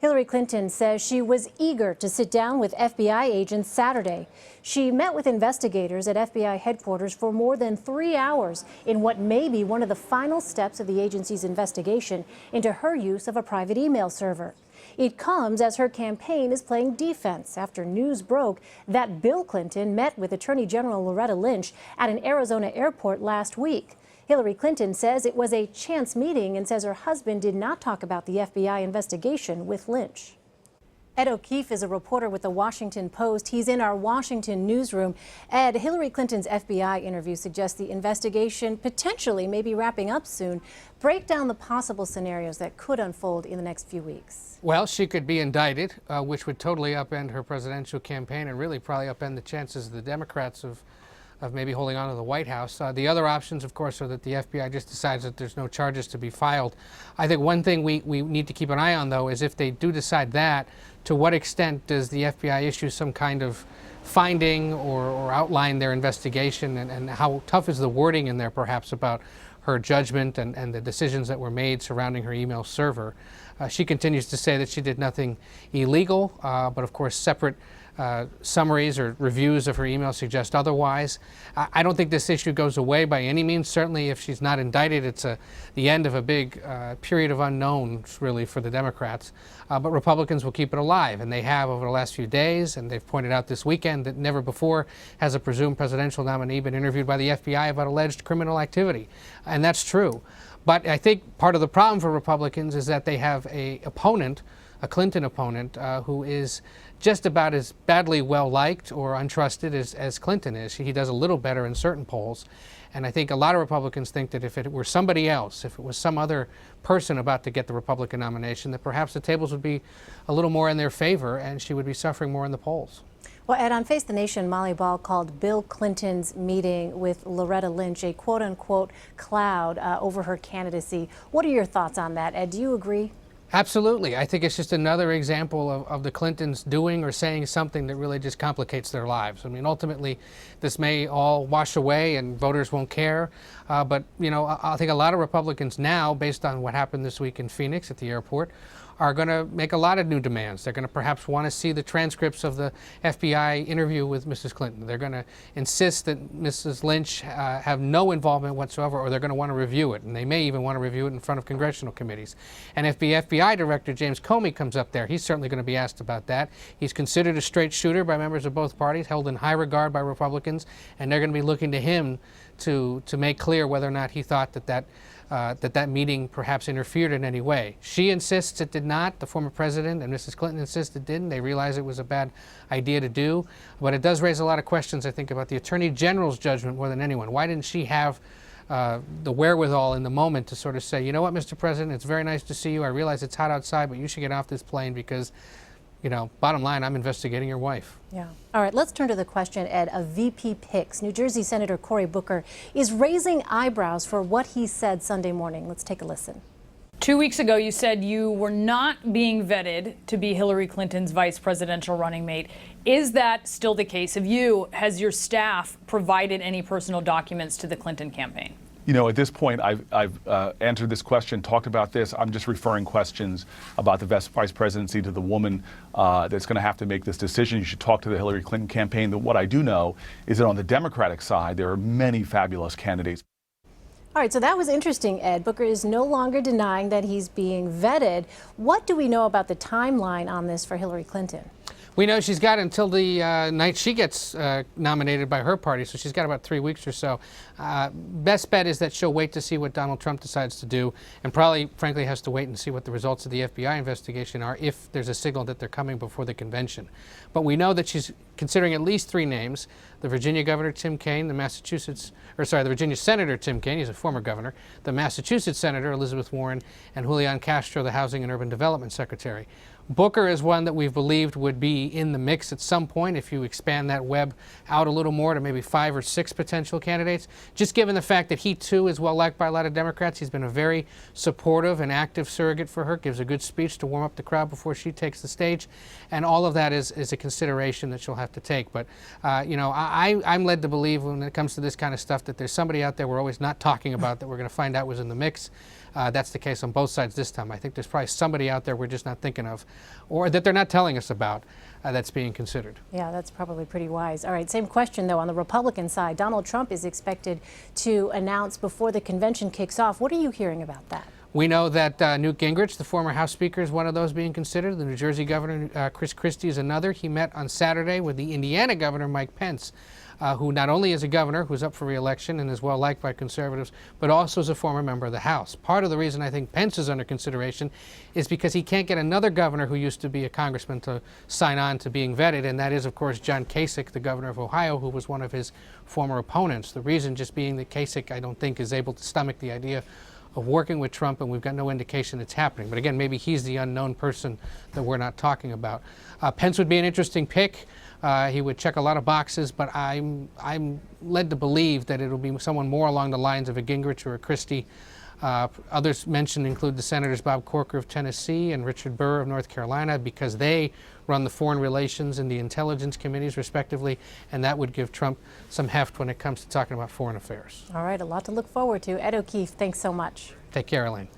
Hillary Clinton says she was eager to sit down with FBI agents Saturday. She met with investigators at FBI headquarters for more than 3 hours in what may be one of the final steps of the agency's investigation into her use of a private email server. It comes as her campaign is playing defense after news broke that Bill Clinton met with Attorney General Loretta Lynch at an Arizona airport last week. Hillary Clinton says it was a chance meeting and says her husband did not talk about the FBI investigation with Lynch. Ed O'Keefe is a reporter with the Washington Post. He's in our Washington newsroom. Ed, Hillary Clinton's FBI interview suggests the investigation potentially may be wrapping up soon. Break down the possible scenarios that could unfold in the next few weeks. Well, she could be indicted, which would totally upend her presidential campaign and really probably upend the chances of the Democrats of maybe holding on to the White House. The other options, of course, are that the FBI just decides that there's no charges to be filed. I think one thing we need to keep an eye on, though, is if they do decide that, to what extent does the FBI issue some kind of finding or outline their investigation, and how tough is the wording in there, perhaps, about her judgment and the decisions that were made surrounding her email server. She continues to say that she did nothing illegal, but of course separate summaries or reviews of her email suggest otherwise. I don't think this issue goes away by any means. Certainly if she's not indicted, it's the end of a big period of unknowns, really, for the Democrats. But Republicans will keep it alive, and they have over the last few days, and they've pointed out this weekend that never before has a presumed presidential nominee been interviewed by the FBI about alleged criminal activity. And that's true. But I think part of the problem for Republicans is that they have a Clinton opponent, who is just about as badly well-liked or untrusted as Clinton is. He does a little better in certain polls. And I think a lot of Republicans think that if it were somebody else, if it was some other person about to get the Republican nomination, that perhaps the tables would be a little more in their favor and she would be suffering more in the polls. Well, Ed, on Face the Nation, Molly Ball called Bill Clinton's meeting with Loretta Lynch a quote-unquote cloud over her candidacy. What are your thoughts on that, Ed? Do you agree? Absolutely. I think it's just another example of the Clintons doing or saying something that really just complicates their lives. I mean, ultimately, this may all wash away and voters won't care. But, you know, I think a lot of Republicans now, based on what happened this week in Phoenix at the airport, are going to make a lot of new demands. They're going to perhaps want to see the transcripts of the FBI interview with Mrs. Clinton. They're going to insist that Mrs. Lynch have no involvement whatsoever, or they're going to want to review it. And they may even want to review it in front of congressional committees. And if the FBI Director James Comey comes up there, he's certainly going to be asked about that. He's considered a straight shooter by members of both parties, held in high regard by Republicans, and they're going to be looking to him to make clear whether or not he thought that meeting perhaps interfered in any way. She insists it did not. The former president and Mrs. Clinton insist it didn't. They realize it was a bad idea to do. But it does raise a lot of questions, I think, about the Attorney General's judgment more than anyone. Why didn't she have the wherewithal in the moment to sort of say, you know what, Mr. President, it's very nice to see you. I realize it's hot outside, but you should get off this plane because, you know, bottom line, I'm investigating your wife. Yeah. All right, let's turn to the question, Ed, of VP picks. New Jersey Senator Cory Booker is raising eyebrows for what he said Sunday morning. Let's take a listen. 2 weeks ago, you said you were not being vetted to be Hillary Clinton's vice presidential running mate. Is that still the case? Has your staff provided any personal documents to the Clinton campaign? You know, at this point, I've answered this question, talked about this. I'm just referring questions about the vice presidency to the woman that's going to have to make this decision. You should talk to the Hillary Clinton campaign. What I do know is that on the Democratic side, there are many fabulous candidates. All right, so that was interesting, Ed. Booker is no longer denying that he's being vetted. What do we know about the timeline on this for Hillary Clinton? We know she's got until the night she gets nominated by her party, so she's got about 3 weeks or so. Best bet is that she'll wait to see what Donald Trump decides to do, and probably, frankly, has to wait and see what the results of the FBI investigation are, if there's a signal that they're coming before the convention. But we know that she's considering at least 3 names: the Virginia Governor Tim Kaine, the Virginia Senator Tim Kaine, he's a former governor, the Massachusetts Senator Elizabeth Warren, and Julian Castro, the Housing and Urban Development Secretary. Booker is one that we've believed would be in the mix at some point if you expand that web out a little more to maybe 5 or 6 potential candidates. Just given the fact that he, too, is well-liked by a lot of Democrats. He's been a very supportive and active surrogate for her, gives a good speech to warm up the crowd before she takes the stage. And all of that is a consideration that she'll have to take. But, you know, I'm led to believe when it comes to this kind of stuff that there's somebody out there we're always not talking about that we're going to find out was in the mix. That's the case on both sides this time. I think there's probably somebody out there we're just not thinking of, or that they're not telling us about, that's being considered. Yeah, that's probably pretty wise. All right, same question, though, on the Republican side. Donald Trump is expected to announce before the convention kicks off. What are you hearing about that? We know that Newt Gingrich, the former House Speaker, is one of those being considered. The New Jersey Governor, Chris Christie, is another. He met on Saturday with the Indiana Governor, Mike Pence, who not only is a governor who's up for re-election and is well liked by conservatives, but also is a former member of the House. Part of the reason I think Pence is under consideration is because he can't get another governor who used to be a congressman to sign on to being vetted, and that is, of course, John Kasich, the governor of Ohio, who was one of his former opponents. The reason just being that Kasich, I don't think, is able to stomach the idea of working with Trump, and we've got no indication it's happening. But again, maybe he's the unknown person that we're not talking about. Pence would be an interesting pick. He would check a lot of boxes, but I'm led to believe that it'll be someone more along the lines of a Gingrich or a Christie. Others mentioned include the Senators Bob Corker of Tennessee and Richard Burr of North Carolina, because they run the foreign relations and the intelligence committees, respectively, and that would give Trump some heft when it comes to talking about foreign affairs. All right, a lot to look forward to. Ed O'Keefe, thanks so much. Take care, Elaine.